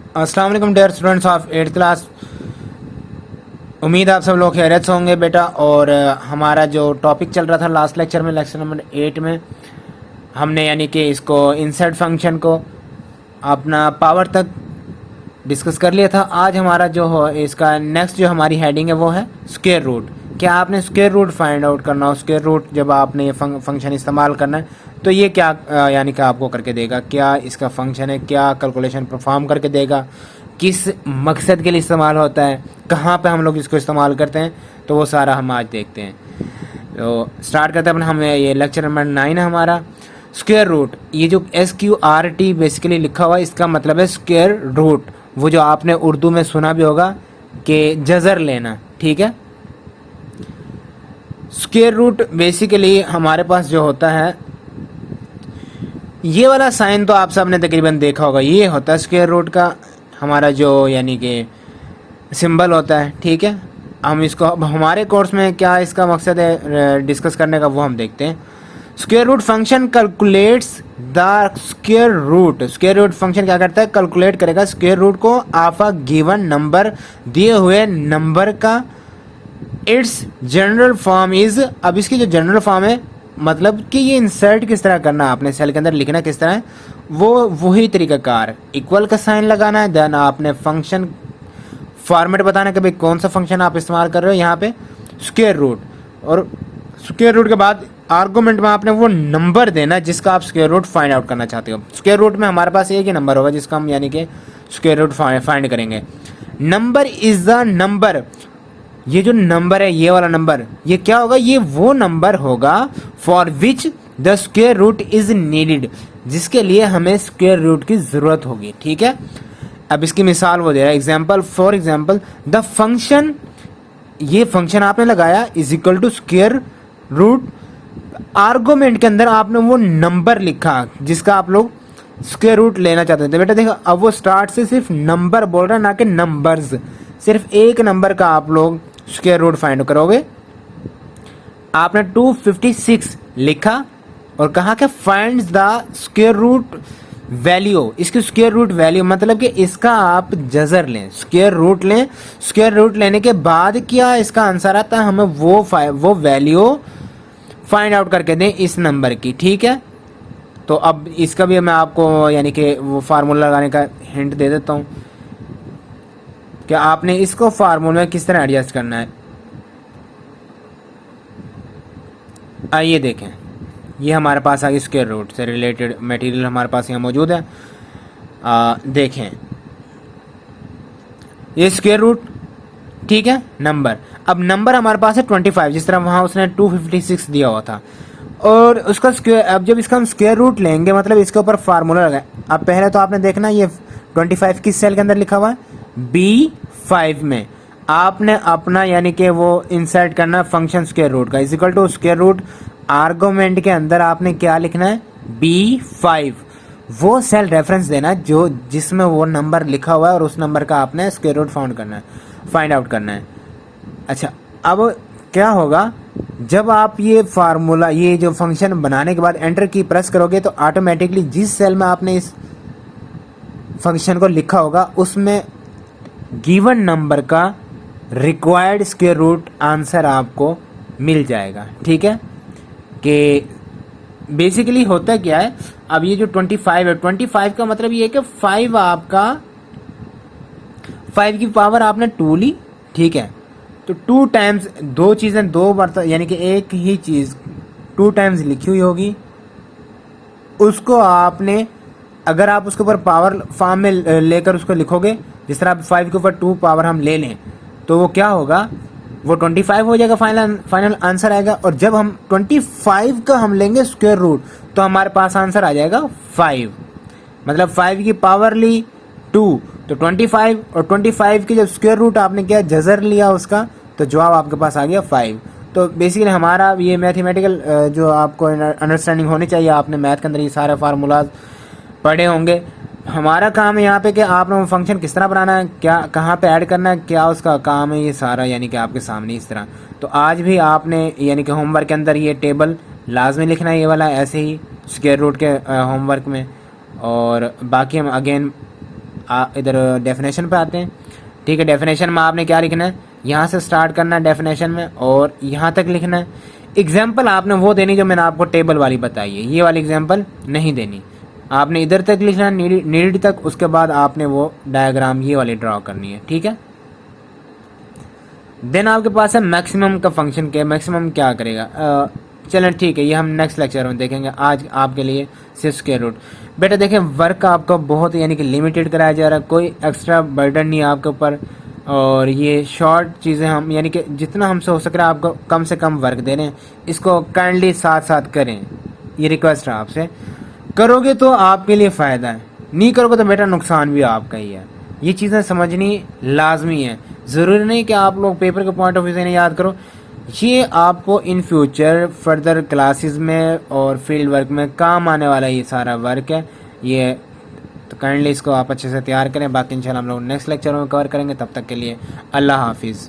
अस्सलाम वालेकुम dear students of 8th class. उम्मीद आप सब लोग खैरियत से होंगे बेटा। और हमारा जो टॉपिक चल रहा था लास्ट लेक्चर में, लेक्चर नंबर 8 में, हमने यानी कि इसको इंसर्ट फंक्शन को अपना पावर तक डिस्कस कर लिया था। आज हमारा जो हो इसका नेक्स्ट जो हमारी हेडिंग है वो है स्क्वायर रूट। क्या आपने स्क्वायर रूट फाइंड आउट करना हो। स्क्वायर रूट जब आपने ये फंक्शन इस्तेमाल करना है तो ये क्या यानी कि आपको करके देगा, क्या इसका फंक्शन है, क्या कैलकुलेशन परफॉर्म करके देगा, किस मकसद के लिए इस्तेमाल होता है, कहाँ पे हम लोग इसको इस्तेमाल करते हैं, तो वो सारा हम आज देखते हैं। तो स्टार्ट करते हैं अपन। हमें ये लेक्चर नंबर 9 है हमारा स्क्वायर रूट। ये जो SQRT बेसिकली लिखा हुआ है इसका मतलब है स्क्वायर रूट। वो जो आपने उर्दू में सुना भी होगा कि जज़र लेना, ठीक है। स्क्वायर रूट बेसिकली हमारे पास जो होता है, ये वाला साइन तो आप सबने तकरीबन देखा होगा, ये होता है स्क्वायर रूट का हमारा जो यानी कि सिंबल होता है, ठीक है। हम इसको अब हमारे कोर्स में क्या इसका मकसद है डिस्कस करने का, वो हम देखते हैं। Square root function calculates the square root. Square root function क्या करता है, कैलकुलेट करेगा स्क्वायर रूट को ऑफ अ गिवन नंबर, दिए हुए नंबर का। इट्स जनरल फॉर्म इज, अब इसकी जो जनरल फॉर्म है मतलब कि ये इंसर्ट किस तरह करना है, आपने सेल के अंदर लिखना किस तरह है, वो वही तरीकाकार। इक्वल का साइन लगाना है, देन आपने फंक्शन फॉर्मेट बताना कि भाई कौन सा फंक्शन आप इस्तेमाल कर रहे हो यहाँ पे, स्क्वायर रूट। और स्क्वायर रूट के बाद आर्गूमेंट में आपने वो नंबर देना जिसका आप स्क्वायर रूट फाइंड आउट करना चाहते हो। स्क्वायर रूट में हमारे पास एक ही नंबर होगा जिसका हम यानी कि स्क्वायर रूट फाइंड करेंगे। नंबर इज द नंबर, ये जो नंबर है ये वाला नंबर, ये क्या होगा, ये वो नंबर होगा for which the square root is needed, जिसके लिए हमें स्क्वायर रूट की जरूरत होगी, ठीक है। अब इसकी मिसाल वो दे रहा है, example for example the function, ये फंक्शन आपने लगाया is equal to square root. Argument के अंदर आपने वो नंबर लिखा जिसका आप लोग स्क्वायर रूट लेना चाहते थे। बेटा देखो, अब वो स्टार्ट से सिर्फ नंबर बोल रहा है, ना कि नंबर्स। सिर्फ एक नंबर का आप लोग स्क्वायर रूट फाइंड करोगे। आपने 256 लिखा और कहा कि find the square root value. इसकी स्क्वायर रूट वैल्यू मतलब कि इसका आप जजर लें, स्क्वायर रूट लें। स्क्वायर रूट लेने के बाद क्या इसका आंसर आता है, हमें वो वैल्यू फाइंड आउट करके दें इस नंबर की, ठीक है। तो अब इसका भी मैं आपको यानी कि वो फार्मूला लगाने का हिंट दे देता हूँ कि आपने इसको फार्मूला में किस तरह एडजस्ट करना है। आइए देखें, ये हमारे पास आगे स्क्वायर रूट से रिलेटेड मटेरियल हमारे पास यहाँ मौजूद है। देखें, ये स्क्वायर रूट, ठीक है, नंबर। अब नंबर हमारे पास है 25, जिस तरह वहाँ उसने 256 दिया हुआ था। और उसका स्क्वायर, अब जब इसका हम स्क्वायर रूट लेंगे मतलब इसके ऊपर फार्मूला लगाए। अब पहले तो आपने देखना ये 25 किस सेल के अंदर लिखा हुआ है, B5 में। आपने अपना यानी कि वो इंसर्ट करना फंक्शन स्क्वायर रूट का, is equal to square root. Argument के अंदर आपने क्या लिखना है, B5, वो सेल रेफरेंस देना जो जिसमें वो नंबर लिखा हुआ है, और उस नंबर का आपने स्क्वायर रूट फाइंड आउट करना है। अच्छा, अब क्या होगा, जब आप ये फार्मूला, ये जो फंक्शन बनाने के बाद एंटर की प्रेस करोगे तो ऑटोमेटिकली जिस सेल में आपने इस फंक्शन को लिखा होगा उसमें गिवन नंबर का रिक्वायर्ड स्क्वायर रूट आंसर आपको मिल जाएगा, ठीक है। कि बेसिकली होता क्या है, अब ये जो 25 है, 25 का मतलब ये है कि 5 आपका, 5 की पावर आपने 2 ली, ठीक है। तो 2 टाइम्स, दो चीज़ें दो बार यानी कि एक ही चीज़ 2 टाइम्स लिखी हुई होगी, उसको आपने अगर आप उसके ऊपर पावर फॉर्म में लेकर उसको लिखोगे, जिस तरह आप 5 के ऊपर 2 पावर हम ले लें तो वो क्या होगा, वो 25 हो जाएगा, फाइनल आंसर आएगा। और जब हम 25 का हम लेंगे स्क्वायर रूट तो हमारे पास आंसर आ जाएगा 5, मतलब 5 की पावर ली 2 तो 25, और 25 की जब स्क्वायर रूट आपने किया, जजर लिया उसका, तो जवाब आपके पास आ गया 5। तो बेसिकली हमारा ये मैथमेटिकल जो आपको अंडरस्टैंडिंग होनी चाहिए, आपने मैथ के अंदर ये सारे फार्मूलाज पढ़े होंगे। हमारा काम है यहाँ पे कि आपने वो फंक्शन किस तरह बनाना है, क्या कहाँ पे ऐड करना है, क्या उसका काम है, ये सारा यानी कि आपके सामने इस तरह। तो आज भी आपने यानी कि होमवर्क के अंदर ये टेबल लाजमी लिखना है, ये वाला, ऐसे ही स्क्वायर रूट के होमवर्क में। और बाकी हम अगेन इधर डेफिनेशन पे आते हैं। ठीक है, डेफिनेशन में आपने क्या लिखना है, यहाँ से स्टार्ट करना है डेफिनेशन में और यहाँ तक लिखना है। एग्जाम्पल आपने वो देनी जो मैंने आपको टेबल वाली बताई है, ये वाली एग्जाम्पल नहीं देनी। आपने इधर तक लिखना है नीड तक, उसके बाद आपने वो डायग्राम ये वाली ड्रॉ करनी है। ठीक है, देन आपके पास है मैक्सिमम का फंक्शन क्या है, मैक्सिमम क्या करेगा। चलें ठीक है, ये हम नेक्स्ट लेक्चर में देखेंगे। आज आपके लिए सिर्फ स्क्वायर रूट। बेटा देखें, वर्क आपका बहुत यानी कि लिमिटेड कराया जा रहा है, कोई एक्स्ट्रा बर्डन नहीं है आपके ऊपर, और ये शॉर्ट चीज़ें हम यानी कि जितना हमसे हो सक रहा है आपको कम से कम वर्क दे रहे हैं, इसको काइंडली साथ साथ करें, ये रिक्वेस्ट है आपसे। करोगे तो आपके लिए फ़ायदा है, नहीं करोगे तो बेटा नुकसान भी आपका ही है। ये चीज़ें समझनी लाजमी है, ज़रूरी नहीं कि आप लोग पेपर के पॉइंट ऑफ व्यू से नहीं याद करो, ये आपको इन फ्यूचर फर्दर क्लासेस में और फील्ड वर्क में काम आने वाला ये सारा वर्क है ये। तो काइंडली इसको आप अच्छे से तैयार करें। बाकी इंशाल्लाह हम लोग नेक्स्ट लेक्चर में कवर करेंगे। तब तक के लिए अल्लाह हाफिज़।